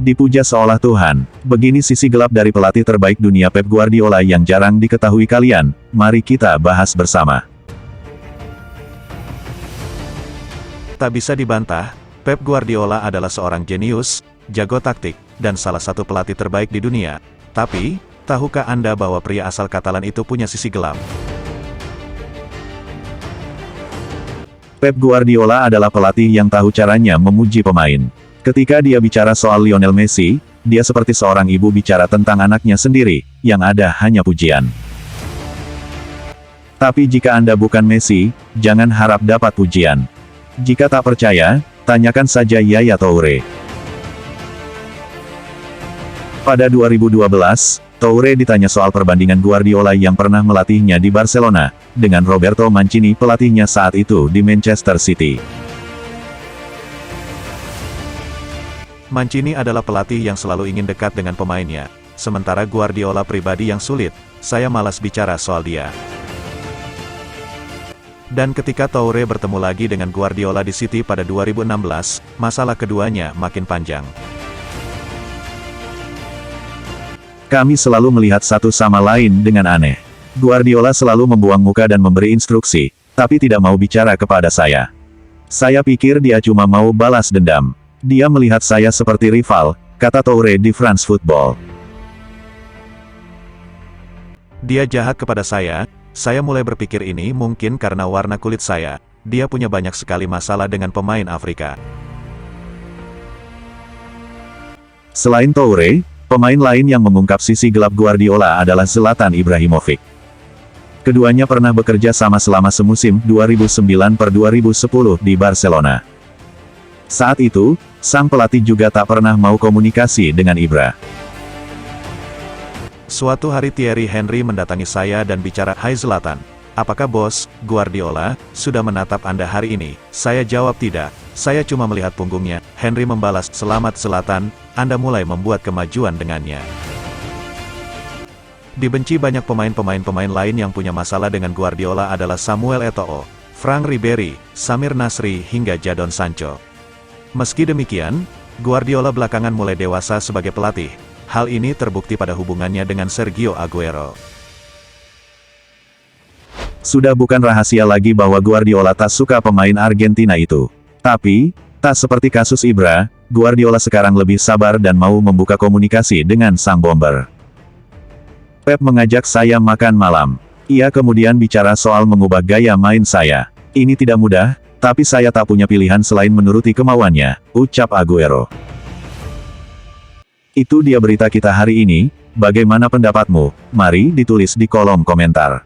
Dipuja seolah Tuhan. Begini sisi gelap dari pelatih terbaik dunia Pep Guardiola yang jarang diketahui kalian. Mari kita bahas bersama. Tak bisa dibantah, Pep Guardiola adalah seorang jenius, jago taktik, dan salah satu pelatih terbaik di dunia. Tapi, tahukah Anda bahwa pria asal Katalan itu punya sisi gelap? Pep Guardiola adalah pelatih yang tahu caranya memuji pemain. Ketika dia bicara soal Lionel Messi, dia seperti seorang ibu bicara tentang anaknya sendiri, yang ada hanya pujian. Tapi jika Anda bukan Messi, jangan harap dapat pujian. Jika tak percaya, tanyakan saja Yaya Toure. Pada 2012, Toure ditanya soal perbandingan Guardiola yang pernah melatihnya di Barcelona, dengan Roberto Mancini pelatihnya saat itu di Manchester City. Mancini adalah pelatih yang selalu ingin dekat dengan pemainnya, sementara Guardiola pribadi yang sulit, saya malas bicara soal dia. Dan ketika Toure bertemu lagi dengan Guardiola di City pada 2016, masalah keduanya makin panjang. Kami selalu melihat satu sama lain dengan aneh. Guardiola selalu membuang muka dan memberi instruksi, tapi tidak mau bicara kepada saya. Saya pikir dia cuma mau balas dendam. Dia melihat saya seperti rival, kata Toure di France Football. Dia jahat kepada saya mulai berpikir ini mungkin karena warna kulit saya. Dia punya banyak sekali masalah dengan pemain Afrika. Selain Toure, pemain lain yang mengungkap sisi gelap Guardiola adalah Zlatan Ibrahimovic. Keduanya pernah bekerja sama selama semusim 2009-2010 di Barcelona. Saat itu, sang pelatih juga tak pernah mau komunikasi dengan Ibra. Suatu hari Thierry Henry mendatangi saya dan bicara, "Hai Zlatan, apakah bos, Guardiola, sudah menatap Anda hari ini?" Saya jawab tidak, saya cuma melihat punggungnya. Henry membalas, "Selamat Zlatan, Anda mulai membuat kemajuan dengannya." Dibenci banyak pemain lain yang punya masalah dengan Guardiola adalah Samuel Eto'o, Franck Ribéry, Samir Nasri hingga Jadon Sancho. Meski demikian, Guardiola belakangan mulai dewasa sebagai pelatih. Hal ini terbukti pada hubungannya dengan Sergio Aguero. Sudah bukan rahasia lagi bahwa Guardiola tak suka pemain Argentina itu. Tapi, tak seperti kasus Ibra, Guardiola sekarang lebih sabar dan mau membuka komunikasi dengan sang bomber. Pep mengajak saya makan malam. Ia kemudian bicara soal mengubah gaya main saya. Ini tidak mudah, tapi saya tak punya pilihan selain menuruti kemauannya, ucap Aguero. Itu dia berita kita hari ini, bagaimana pendapatmu? Mari ditulis di kolom komentar.